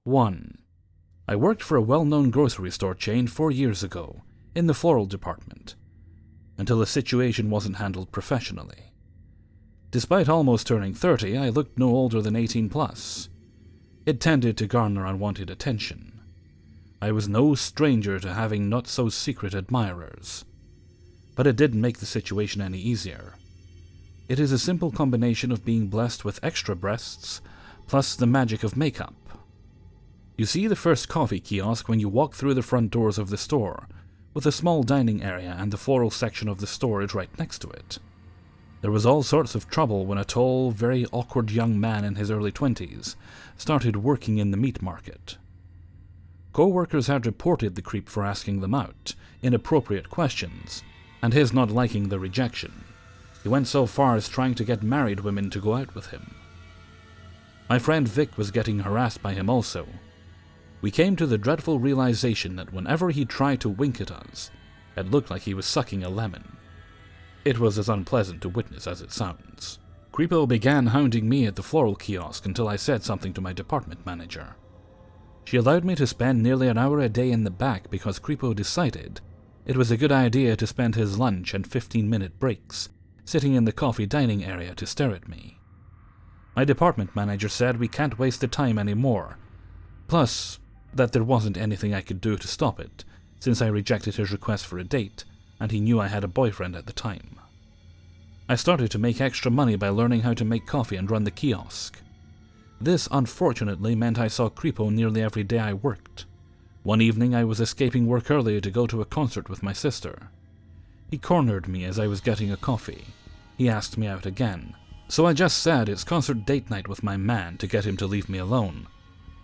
1. I worked for a well-known grocery store chain 4 years ago, in the floral department, until the situation wasn't handled professionally. Despite almost turning 30, I looked no older than 18 plus. It tended to garner unwanted attention. I was no stranger to having not-so-secret admirers. But it didn't make the situation any easier. It is a simple combination of being blessed with extra breasts, plus the magic of makeup. You see the first coffee kiosk when you walk through the front doors of the store, with a small dining area and the floral section of the storage right next to it. There was all sorts of trouble when a tall, very awkward young man in his early 20s started working in the meat market. Co-workers had reported the creep for asking them out, inappropriate questions, and his not liking the rejection. He went so far as trying to get married women to go out with him. My friend Vic was getting harassed by him also. We came to the dreadful realization that whenever he tried to wink at us, it looked like he was sucking a lemon. It was as unpleasant to witness as it sounds. Creepo began hounding me at the floral kiosk until I said something to my department manager. She allowed me to spend nearly an hour a day in the back because Creepo decided it was a good idea to spend his lunch and 15-minute breaks sitting in the coffee dining area to stare at me. My department manager said we can't waste the time anymore, plus that there wasn't anything I could do to stop it, since I rejected his request for a date, and he knew I had a boyfriend at the time. I started to make extra money by learning how to make coffee and run the kiosk. This, unfortunately, meant I saw Creepo nearly every day I worked. One evening I was escaping work early to go to a concert with my sister. He cornered me as I was getting a coffee. He asked me out again, so I just said it's concert date night with my man to get him to leave me alone.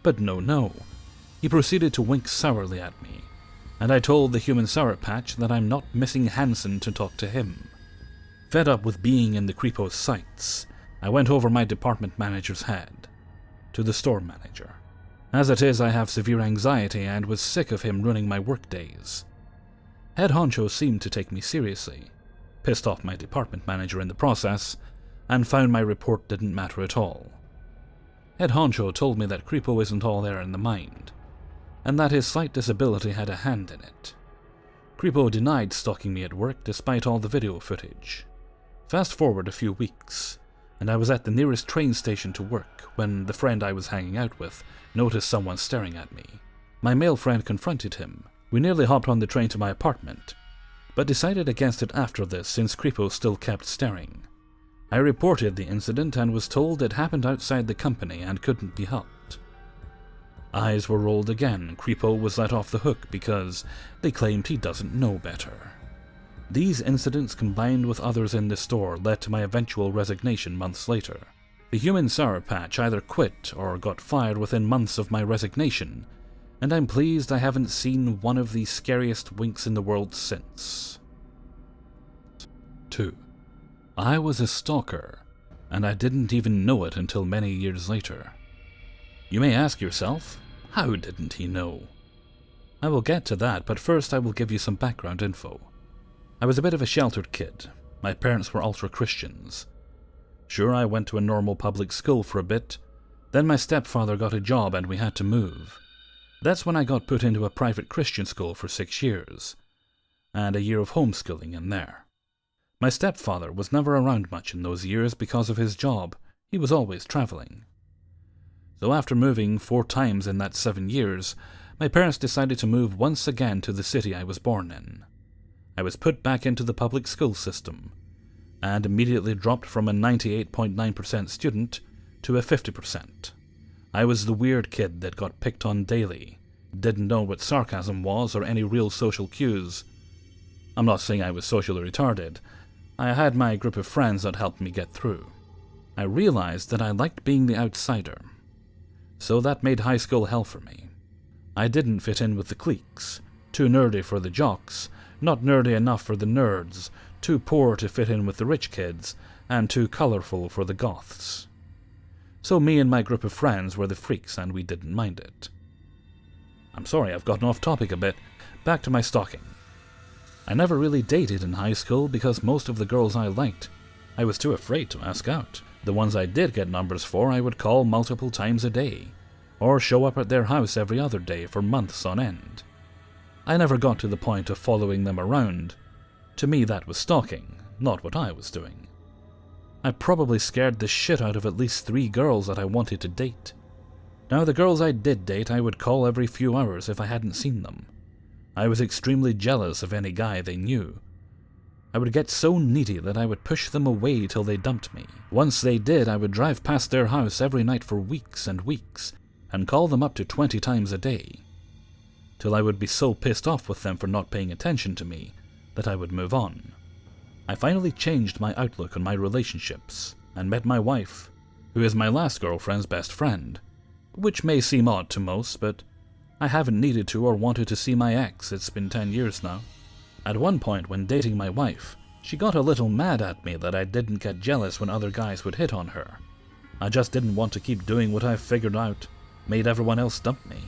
But no. He proceeded to wink sourly at me, and I told the human Sour Patch that I'm not missing Hansen to talk to him. Fed up with being in the Creepo's sights, I went over my department manager's head, to the store manager. As it is, I have severe anxiety and was sick of him running my work days. Head honcho seemed to take me seriously, pissed off my department manager in the process, and found my report didn't matter at all. Head honcho told me that Creepo isn't all there in the mind, and that his slight disability had a hand in it. Creepo denied stalking me at work despite all the video footage. Fast forward a few weeks, and I was at the nearest train station to work when the friend I was hanging out with noticed someone staring at me. My male friend confronted him. We nearly hopped on the train to my apartment, but decided against it after this since Creepo still kept staring. I reported the incident and was told it happened outside the company and couldn't be helped. Eyes were rolled again. Creepo was let off the hook because they claimed he doesn't know better. These incidents combined with others in the store led to my eventual resignation months later. The human Sour Patch either quit or got fired within months of my resignation, and I'm pleased I haven't seen one of the scariest winks in the world since. 2. I was a stalker, and I didn't even know it until many years later. You may ask yourself, how didn't he know? I will get to that, but first I will give you some background info. I was a bit of a sheltered kid. My parents were ultra-Christians. Sure, I went to a normal public school for a bit, then my stepfather got a job and we had to move. That's when I got put into a private Christian school for 6 years, and a year of homeschooling in there. My stepfather was never around much in those years because of his job. He was always traveling. So after moving 4 times in that 7 years, my parents decided to move once again to the city I was born in. I was put back into the public school system, and immediately dropped from a 98.9% student to a 50%. I was the weird kid that got picked on daily, didn't know what sarcasm was or any real social cues. I'm not saying I was socially retarded. I had my group of friends that helped me get through. I realized that I liked being the outsider, so that made high school hell for me. I didn't fit in with the cliques, too nerdy for the jocks, not nerdy enough for the nerds, too poor to fit in with the rich kids, and too colorful for the goths. So me and my group of friends were the freaks and we didn't mind it. I'm sorry, I've gotten off topic a bit. Back to my stalking. I never really dated in high school because most of the girls I liked, I was too afraid to ask out. The ones I did get numbers for I would call multiple times a day, or show up at their house every other day for months on end. I never got to the point of following them around. To me, that was stalking, not what I was doing. I probably scared the shit out of at least 3 girls that I wanted to date. Now, the girls I did date I would call every few hours if I hadn't seen them. I was extremely jealous of any guy they knew. I would get so needy that I would push them away till they dumped me. Once they did, I would drive past their house every night for weeks and weeks, and call them up to 20 times a day, till I would be so pissed off with them for not paying attention to me that I would move on. I finally changed my outlook on my relationships, and met my wife, who is my last girlfriend's best friend, which may seem odd to most, but I haven't needed to or wanted to see my ex. It's been 10 years now. At one point when dating my wife, she got a little mad at me that I didn't get jealous when other guys would hit on her. I just didn't want to keep doing what I figured out made everyone else dump me.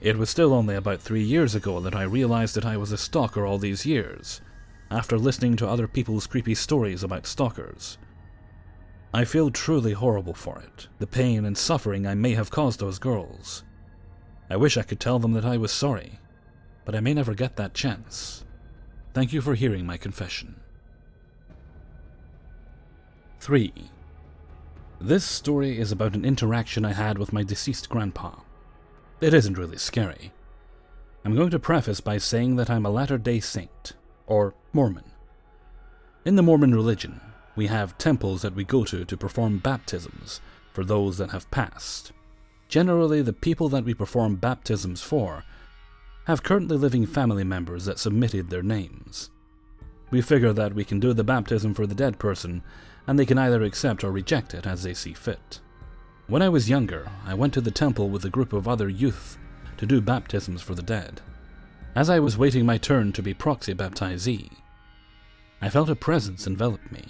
It was still only about 3 years ago that I realized that I was a stalker all these years, after listening to other people's creepy stories about stalkers. I feel truly horrible for it, the pain and suffering I may have caused those girls. I wish I could tell them that I was sorry, but I may never get that chance. Thank you for hearing my confession. 3. This story is about an interaction I had with my deceased grandpa. It isn't really scary. I'm going to preface by saying that I'm a Latter-day Saint, or Mormon. In the Mormon religion, we have temples that we go to perform baptisms for those that have passed. Generally, the people that we perform baptisms for have currently living family members that submitted their names. We figure that we can do the baptism for the dead person, and they can either accept or reject it as they see fit. When I was younger, I went to the temple with a group of other youth to do baptisms for the dead. As I was waiting my turn to be proxy baptizee, I felt a presence envelop me.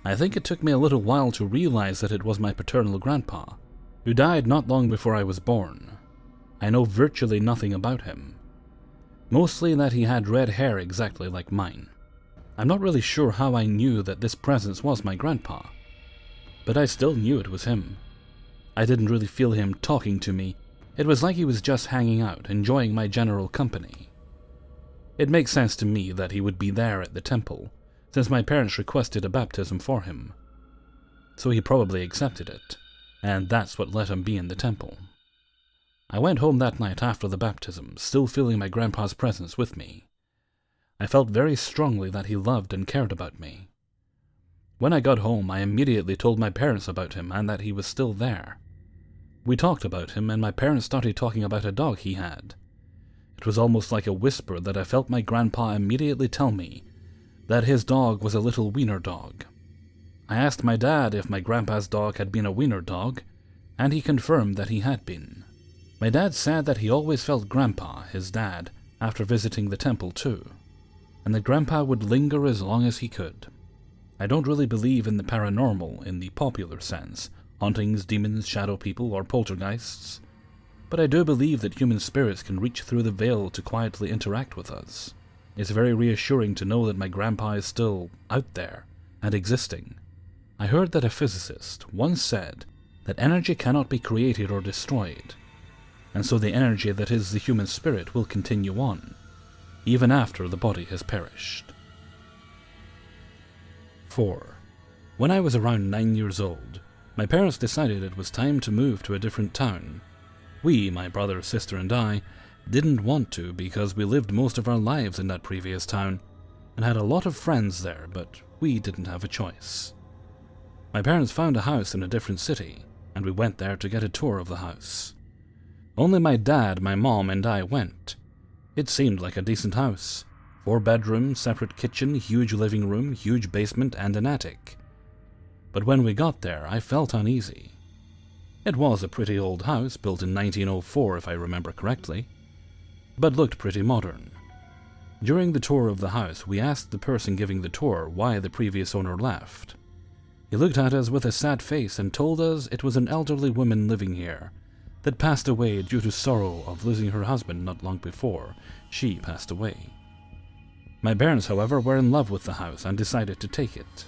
I think it took me a little while to realize that it was my paternal grandpa, who died not long before I was born. I know virtually nothing about him. Mostly that he had red hair exactly like mine. I'm not really sure how I knew that this presence was my grandpa, but I still knew it was him. I didn't really feel him talking to me. It was like he was just hanging out, enjoying my general company. It makes sense to me that he would be there at the temple, since my parents requested a baptism for him. So he probably accepted it, and that's what let him be in the temple. I went home that night after the baptism, still feeling my grandpa's presence with me. I felt very strongly that he loved and cared about me. When I got home, I immediately told my parents about him and that he was still there. We talked about him, and my parents started talking about a dog he had. It was almost like a whisper that I felt my grandpa immediately tell me that his dog was a little wiener dog. I asked my dad if my grandpa's dog had been a wiener dog, and he confirmed that he had been. My dad said that he always felt Grandpa, his dad, after visiting the temple too, and that Grandpa would linger as long as he could. I don't really believe in the paranormal in the popular sense, hauntings, demons, shadow people, or poltergeists, but I do believe that human spirits can reach through the veil to quietly interact with us. It's very reassuring to know that my grandpa is still out there and existing. I heard that a physicist once said that energy cannot be created or destroyed, and so the energy that is the human spirit will continue on, even after the body has perished. 4. When I was around 9 years old, my parents decided it was time to move to a different town. We, my brother, sister, and I, didn't want to because we lived most of our lives in that previous town and had a lot of friends there, but we didn't have a choice. My parents found a house in a different city, and we went there to get a tour of the house. Only my dad, my mom, and I went. It seemed like a decent house. 4 bedrooms, separate kitchen, huge living room, huge basement, and an attic. But when we got there, I felt uneasy. It was a pretty old house, built in 1904 if I remember correctly, but looked pretty modern. During the tour of the house, we asked the person giving the tour why the previous owner left. He looked at us with a sad face and told us it was an elderly woman living here that passed away due to sorrow of losing her husband not long before she passed away. My parents, however, were in love with the house and decided to take it.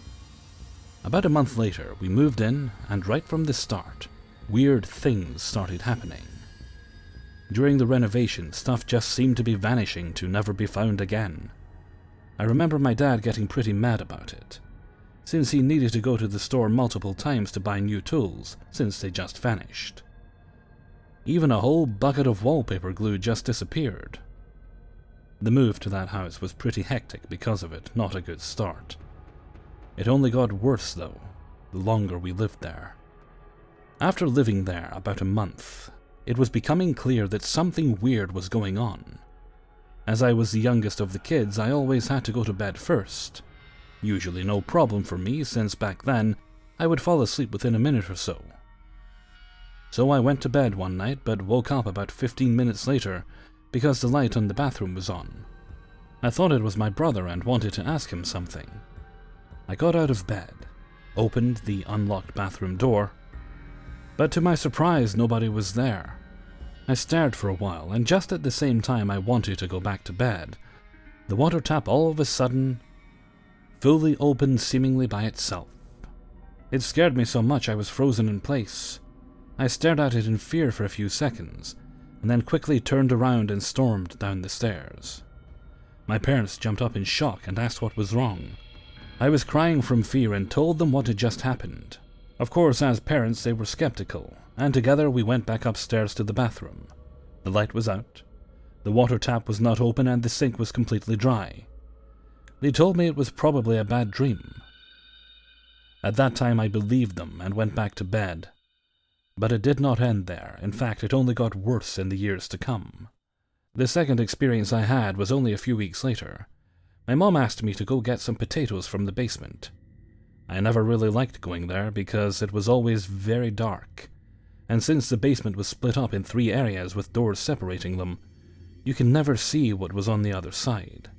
About a month later, we moved in, and right from the start, weird things started happening. During the renovation, stuff just seemed to be vanishing to never be found again. I remember my dad getting pretty mad about it, since he needed to go to the store multiple times to buy new tools since they just vanished. Even a whole bucket of wallpaper glue just disappeared. The move to that house was pretty hectic because of it, not a good start. It only got worse though, the longer we lived there. After living there about a month, it was becoming clear that something weird was going on. As I was the youngest of the kids, I always had to go to bed first. Usually no problem for me, since back then I would fall asleep within a minute or so. So I went to bed one night, but woke up about 15 minutes later because the light in the bathroom was on. I thought it was my brother and wanted to ask him something. I got out of bed, opened the unlocked bathroom door, but to my surprise nobody was there. I stared for a while, and just at the same time I wanted to go back to bed, the water tap all of a sudden fully opened seemingly by itself. It scared me so much I was frozen in place. I stared at it in fear for a few seconds, and then quickly turned around and stormed down the stairs. My parents jumped up in shock and asked what was wrong. I was crying from fear and told them what had just happened. Of course, as parents, they were skeptical, and together we went back upstairs to the bathroom. The light was out, the water tap was not open, and the sink was completely dry. They told me it was probably a bad dream. At that time I believed them and went back to bed. But it did not end there. In fact, it only got worse in the years to come. The second experience I had was only a few weeks later. My mom asked me to go get some potatoes from the basement. I never really liked going there because it was always very dark, and since the basement was split up in 3 areas with doors separating them, you can never see what was on the other side.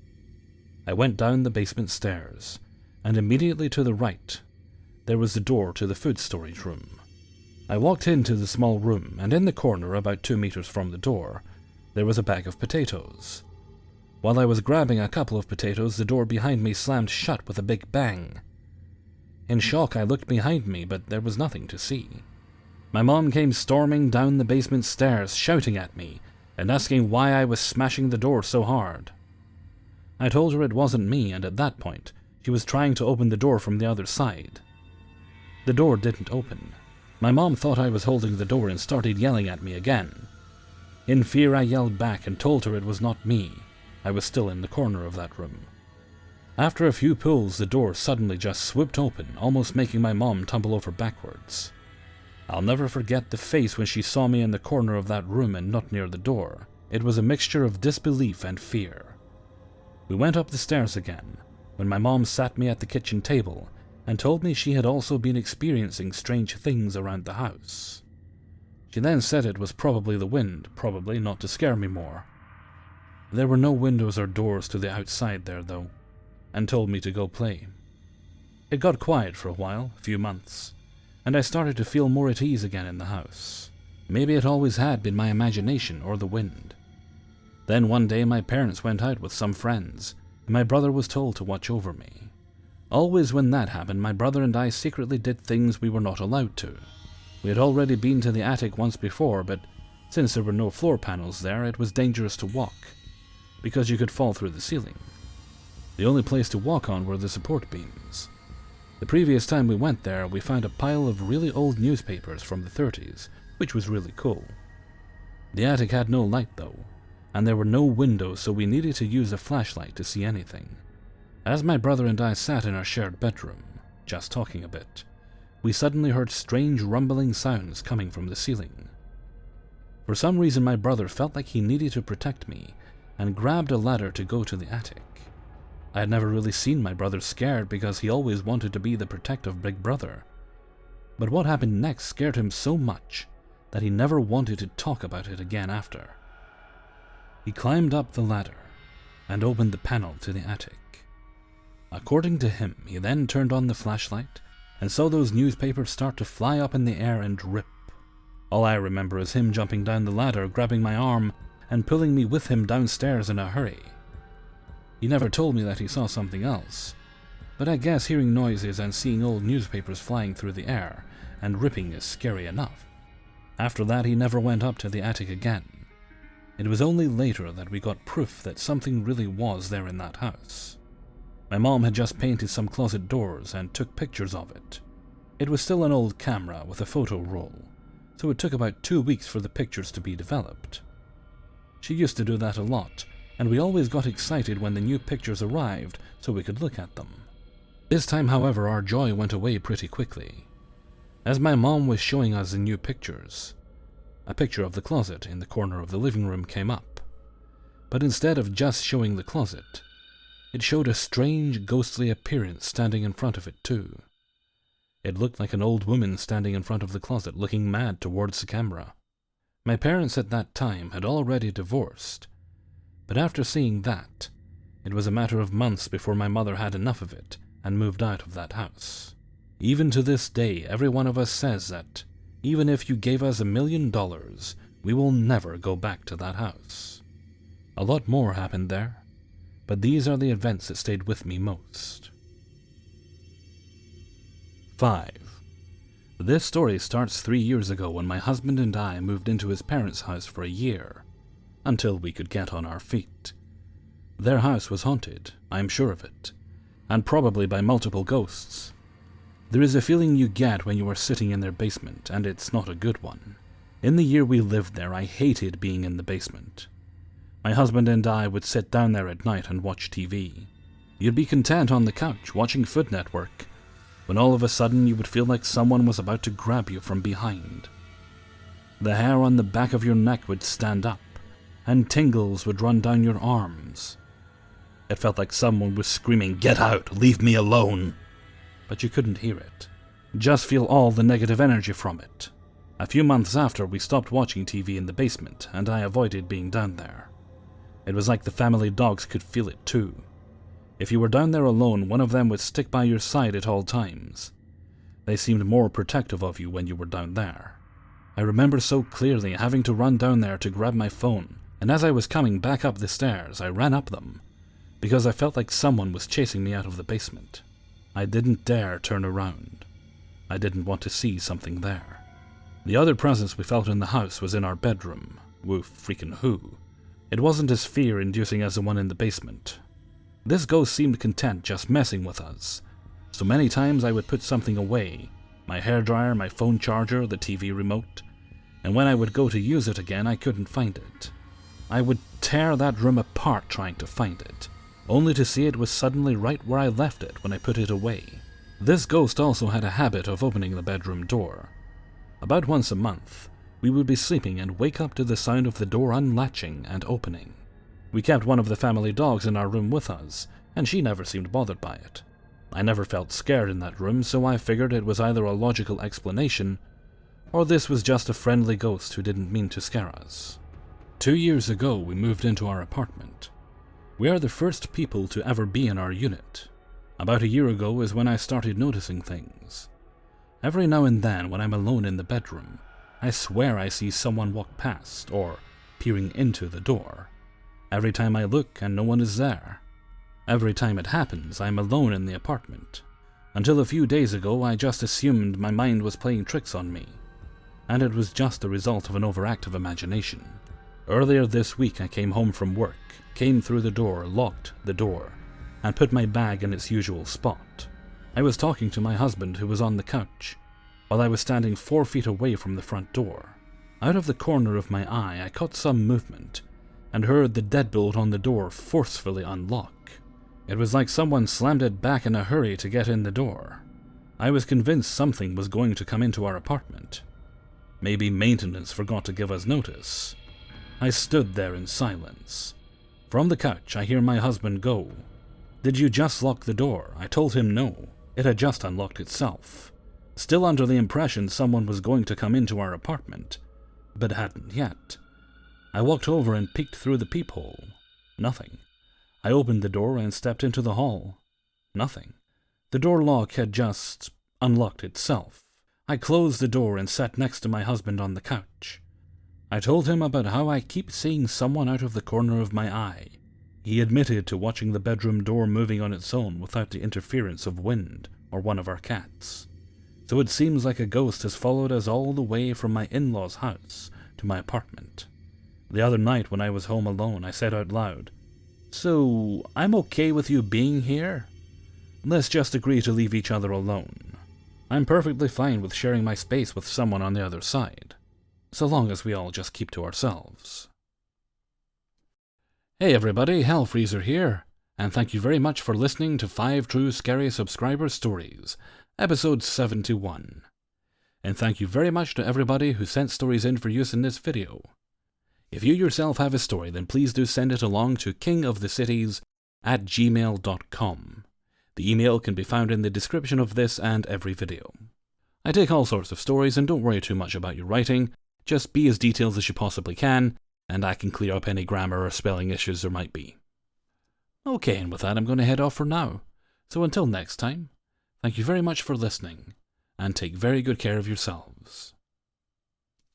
I went down the basement stairs, and immediately to the right, there was the door to the food storage room. I walked into the small room, and in the corner, about 2 meters from the door, there was a bag of potatoes. While I was grabbing a couple of potatoes, the door behind me slammed shut with a big bang. In shock, I looked behind me, but there was nothing to see. My mom came storming down the basement stairs, shouting at me, and asking why I was smashing the door so hard. I told her it wasn't me, and at that point, she was trying to open the door from the other side. The door didn't open. My mom thought I was holding the door and started yelling at me again. In fear, I yelled back and told her it was not me. I was still in the corner of that room. After a few pulls, the door suddenly just swooped open, almost making my mom tumble over backwards. I'll never forget the face when she saw me in the corner of that room and not near the door. It was a mixture of disbelief and fear. We went up the stairs again, when my mom sat me at the kitchen table and told me she had also been experiencing strange things around the house. She then said it was probably the wind, probably not to scare me more. There were no windows or doors to the outside there though, and told me to go play. It got quiet for a while, a few months, and I started to feel more at ease again in the house. Maybe it always had been my imagination or the wind. Then one day my parents went out with some friends, and my brother was told to watch over me. Always when that happened, my brother and I secretly did things we were not allowed to. We had already been to the attic once before, but since there were no floor panels there, it was dangerous to walk, because you could fall through the ceiling. The only place to walk on were the support beams. The previous time we went there, we found a pile of really old newspapers from the 30s, which was really cool. The attic had no light though, and there were no windows, so we needed to use a flashlight to see anything. As my brother and I sat in our shared bedroom, just talking a bit, we suddenly heard strange rumbling sounds coming from the ceiling. For some reason my brother felt like he needed to protect me, and grabbed a ladder to go to the attic. I had never really seen my brother scared because he always wanted to be the protective big brother. But what happened next scared him so much that he never wanted to talk about it again after. He climbed up the ladder and opened the panel to the attic. According to him, he then turned on the flashlight and saw those newspapers start to fly up in the air and rip. All I remember is him jumping down the ladder, grabbing my arm, and pulling me with him downstairs in a hurry. He never told me that he saw something else, but I guess hearing noises and seeing old newspapers flying through the air and ripping is scary enough. After that, he never went up to the attic again. It was only later that we got proof that something really was there in that house. My mom had just painted some closet doors and took pictures of it. It was still an old camera with a photo roll, so it took about 2 weeks for the pictures to be developed. She used to do that a lot, and we always got excited when the new pictures arrived so we could look at them. This time, however, our joy went away pretty quickly. As my mom was showing us the new pictures, a picture of the closet in the corner of the living room came up. But instead of just showing the closet, it showed a strange, ghostly appearance standing in front of it too. It looked like an old woman standing in front of the closet, looking mad towards the camera. My parents at that time had already divorced, but after seeing that, it was a matter of months before my mother had enough of it and moved out of that house. Even to this day, every one of us says that, even if you gave us $1 million, we will never go back to that house. A lot more happened there, but these are the events that stayed with me most. 5. This story starts 3 years ago when my husband and I moved into his parents' house for a year, until we could get on our feet. Their house was haunted, I'm sure of it, and probably by multiple ghosts. There is a feeling you get when you are sitting in their basement, and it's not a good one. In the year we lived there, I hated being in the basement. My husband and I would sit down there at night and watch TV. You'd be content on the couch watching Food Network, when all of a sudden you would feel like someone was about to grab you from behind. The hair on the back of your neck would stand up, and tingles would run down your arms. It felt like someone was screaming, "Get out! Leave me alone!" But you couldn't hear it. Just feel all the negative energy from it. A few months after, we stopped watching TV in the basement, and I avoided being down there. It was like the family dogs could feel it too. If you were down there alone, one of them would stick by your side at all times. They seemed more protective of you when you were down there. I remember so clearly having to run down there to grab my phone, and as I was coming back up the stairs, I ran up them, because I felt like someone was chasing me out of the basement. I didn't dare turn around. I didn't want to see something there. The other presence we felt in the house was in our bedroom. Woof freaking who. It wasn't as fear-inducing as the one in the basement. This ghost seemed content just messing with us, so many times I would put something away, my hairdryer, my phone charger, the TV remote, and when I would go to use it again, I couldn't find it. I would tear that room apart trying to find it, only to see it was suddenly right where I left it when I put it away. This ghost also had a habit of opening the bedroom door. About once a month, we would be sleeping and wake up to the sound of the door unlatching and opening. We kept one of the family dogs in our room with us, and she never seemed bothered by it. I never felt scared in that room, so I figured it was either a logical explanation, or this was just a friendly ghost who didn't mean to scare us. 2 years ago, we moved into our apartment. We are the first people to ever be in our unit. About a year ago is when I started noticing things. Every now and then, when I'm alone in the bedroom, I swear I see someone walk past, or peering into the door. Every time I look and no one is there. Every time it happens, I'm alone in the apartment. Until a few days ago, I just assumed my mind was playing tricks on me, and it was just the result of an overactive imagination. Earlier this week, I came home from work, came through the door, locked the door, and put my bag in its usual spot. I was talking to my husband, who was on the couch, while I was standing 4 feet away from the front door. Out of the corner of my eye, I caught some movement, and heard the deadbolt on the door forcefully unlock. It was like someone slammed it back in a hurry to get in the door. I was convinced something was going to come into our apartment. Maybe maintenance forgot to give us notice. I stood there in silence. From the couch, I hear my husband go, "Did you just lock the door?" I told him no, it had just unlocked itself. Still under the impression someone was going to come into our apartment, but hadn't yet. I walked over and peeked through the peephole. Nothing. I opened the door and stepped into the hall. Nothing. The door lock had just unlocked itself. I closed the door and sat next to my husband on the couch. I told him about how I keep seeing someone out of the corner of my eye. He admitted to watching the bedroom door moving on its own without the interference of wind or one of our cats. so it seems like a ghost has followed us all the way from my in-laws' house to my apartment. The other night when I was home alone, I said out loud, "So, I'm okay with you being here? Let's just agree to leave each other alone. I'm perfectly fine with sharing my space with someone on the other side, so long as we all just keep to ourselves." Hey everybody, Hellfreezer here, and thank you very much for listening to 5 True Scary Subscriber Stories, episode 71. And thank you very much to everybody who sent stories in for use in this video. If you yourself have a story, then please do send it along to kingofthecities@gmail.com. The email can be found in the description of this and every video. I take all sorts of stories, and don't worry too much about your writing, just be as detailed as you possibly can, and I can clear up any grammar or spelling issues there might be. Okay, and with that I'm going to head off for now. So until next time, thank you very much for listening, and take very good care of yourselves.